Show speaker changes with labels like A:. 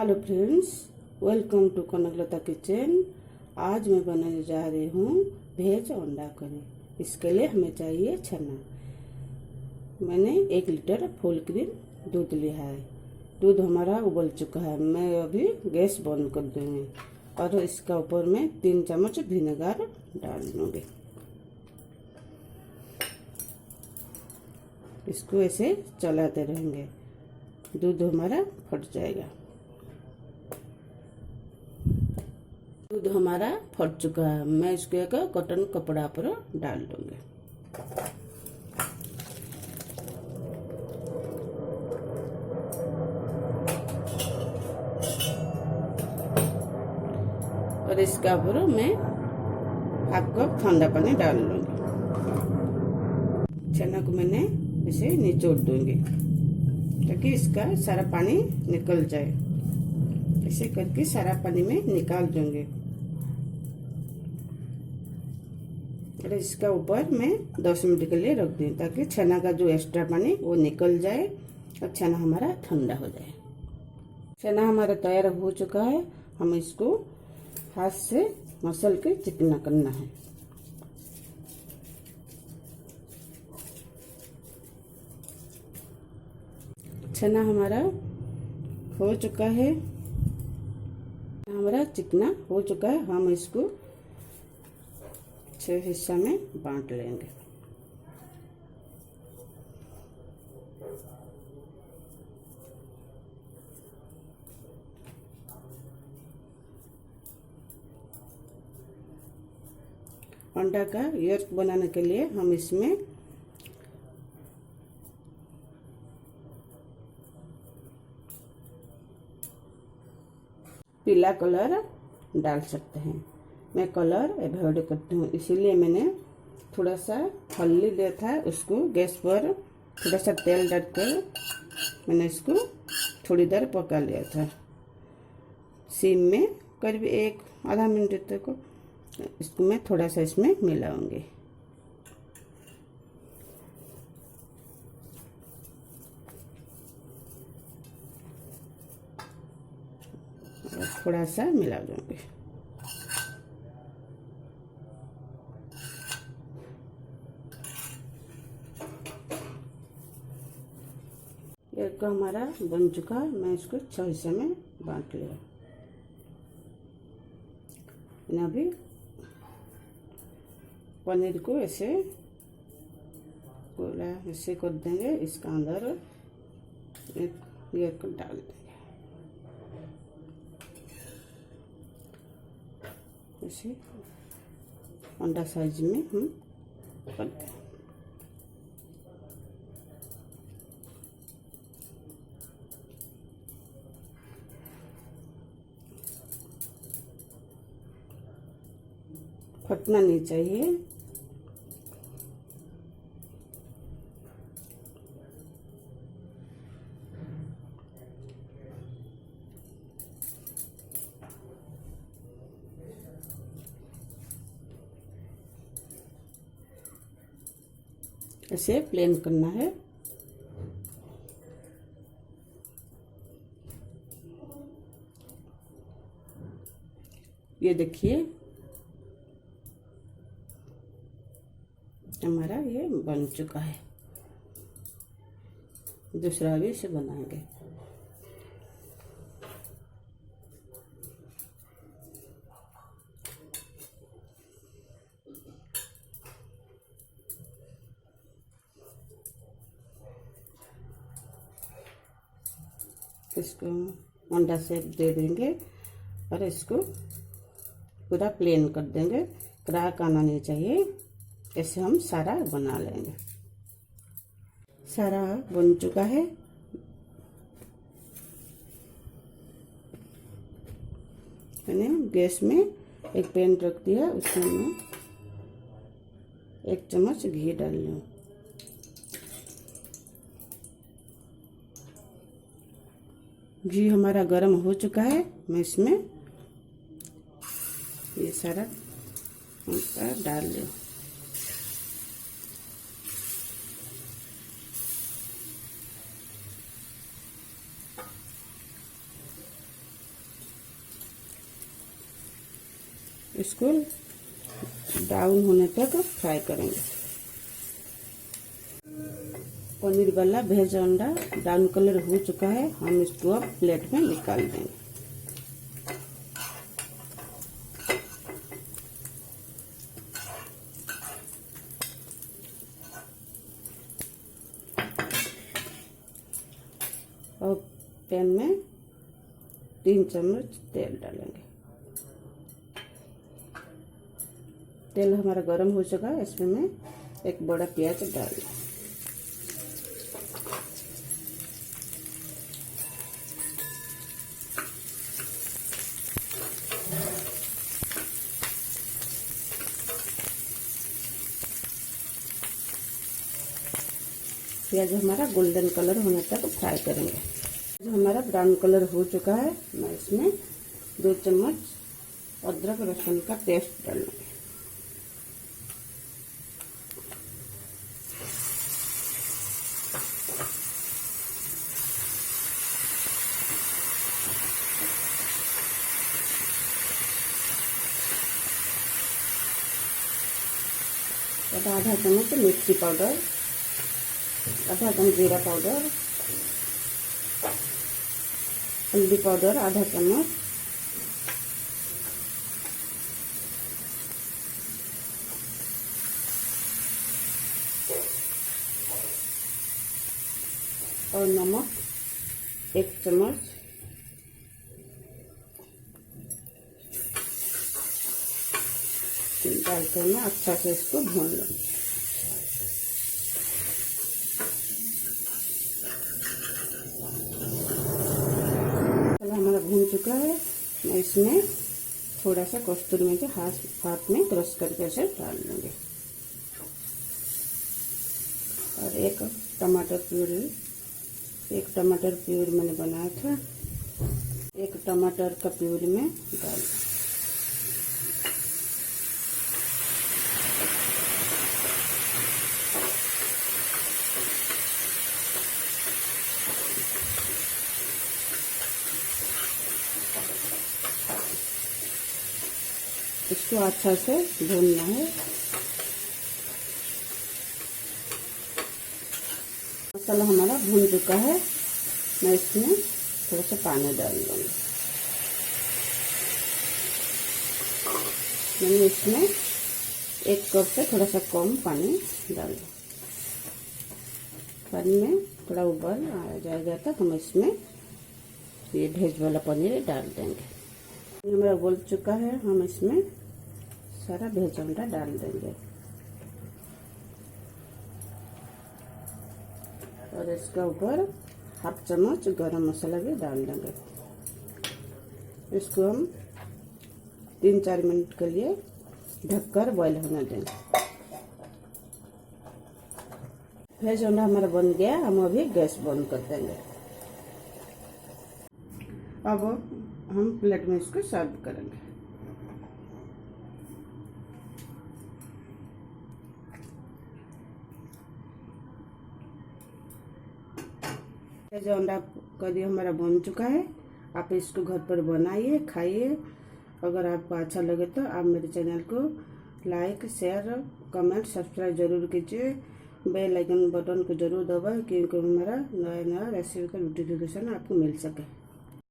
A: Hello friends, welcome to Kanakalata kitchen. आज मैं बनाने जा रही हूँ वेज अंडा करी। इसके लिए हमें चाहिए छना। मैंने 1 लीटर फुल क्रीम दूध लिया है। दूध हमारा उबल चुका है। मैं अभी गैस बंद कर दूंगी और इसका ऊपर में 3 चम्मच विनेगर डाल दूंगी। इसको ऐसे चलाते रहेंगे, दूध हमारा फट जाएगा। दूध हमारा फट चुका है। मैं इसको एक कॉटन कपड़ा पर डाल दूंगी। और इसका ऊपर मैं हाफ कप ठंडा पानी डाल लूंगी। चना को मैंने ऐसे निचोड़ दूंगी ताकि इसका सारा पानी निकल जाए। ऐसे करके सारा पानी में निकाल दूंगी और इसका ऊपर मैं 10 मिनट के लिए रख दूँ ताकि चना का जो एक्स्ट्रा पानी वो निकल जाए और चना हमारा ठंडा हो जाए। चना हमारा तैयार हो चुका है। हम इसको हाथ से मसल के चिकना करना है। चना हमारा हो चुका है, हमारा चिकना हो चुका है। हम इसको 6 हिस्सा में बांट लेंगे। अंडा का यॉर्क बनाने के लिए हम इसमें पीला कलर डाल सकते हैं। मैं कलर अवॉइड करती हूँ, इसीलिए मैंने थोड़ा सा हल्दी लिया था। उसको गैस पर थोड़ा सा तेल डालकर मैंने इसको थोड़ी देर पका लिया था सिम में, करीब 1 आधा मिनट तक। इसको मैं थोड़ा सा इसमें मिलाऊंगी। थोड़ा सा मिला दूंगी। एक हमारा बन चुका है। मैं इसको 6 हिस्से में बांट लिया। अभी पनीर को ऐसे गोला ऐसे कर देंगे। इसका अंदर एक यॉर्क डाल देंगे। ऐसे अंडा साइज में हम कर देंगे। फटना नहीं चाहिए। ऐसे प्लेन करना है। ये देखिए हमारा ये बन चुका है। दूसरा भी इसे बनाएंगे। इसको अंडा शेप दे देंगे और इसको पूरा प्लेन कर देंगे। क्रैक आना नहीं चाहिए। ऐसे हम सारा बना लेंगे। सारा बन चुका है। मैंने गैस में एक पैन रख दिया, उसमें मैं 1 चम्मच घी डाल लूँ। घी हमारा गर्म हो चुका है। मैं इसमें ये सारा डाल लूँ। इसको ब्राउन होने तक फ्राई करेंगे। पनीर वाला वेज अंडा ब्राउन कलर हो चुका है, हम इसको अब प्लेट में निकाल देंगे। और पैन में 3 चम्मच तेल डालेंगे। तेल हमारा गर्म हो चुका है, इसमें मैं एक बड़ा प्याज डाल दूँ। प्याज हमारा गोल्डन कलर होने तक फ्राई करेंगे। जो हमारा ब्राउन कलर हो चुका है, मैं इसमें 2 चम्मच अदरक लहसुन का पेस्ट डालूंगी। आधा चम्मच मिर्ची पाउडर, आधा चम्मच जीरा पाउडर, हल्दी पाउडर आधा चम्मच, और नमक 1 चम्मच। डालकर मैं अच्छा से इसको भून लूँगी। हमारा भून चुका है, मैं इसमें थोड़ा सा कस्तूरी मेथी हाथ में क्रश करके ऐसे डाल लूँगी। और एक टमाटर प्यूरी मैंने बनाया था, 1 टमाटर का प्यूरी में डाल। इसको अच्छा से भूनना है। मसाला हमारा भून चुका है, मैं इसमें थोड़ा सा पानी डाल दूँगी। मैंने इसमें 1 कप से थोड़ा सा कम पानी डाल दूँ। पानी में थोड़ा उबाल आ जाएगा तक हम इसमें ये भेज वाला पनीर डाल देंगे। हमारा उबल चुका है, हम इसमें सारा भेज अंडा डाल देंगे और इसके ऊपर 1/2 चम्मच गरम मसाला भी डाल देंगे। इसको हम 3-4 मिनट के लिए ढककर बॉईल होने देंगे। भेज अंडा हमारा बन गया, हम अभी गैस बंद कर देंगे। अब हम प्लेट में इसको सर्व करेंगे। जो अंडा करी हमारा बन चुका है, आप इसको घर पर बनाइए, खाइए। अगर आपको अच्छा लगे तो आप मेरे चैनल को लाइक, शेयर, कमेंट, सब्सक्राइब जरूर कीजिए। बेल आइकन बटन को जरूर दबाएं, क्योंकि हमारा नया रेसिपी का नोटिफिकेशन आपको मिल सके।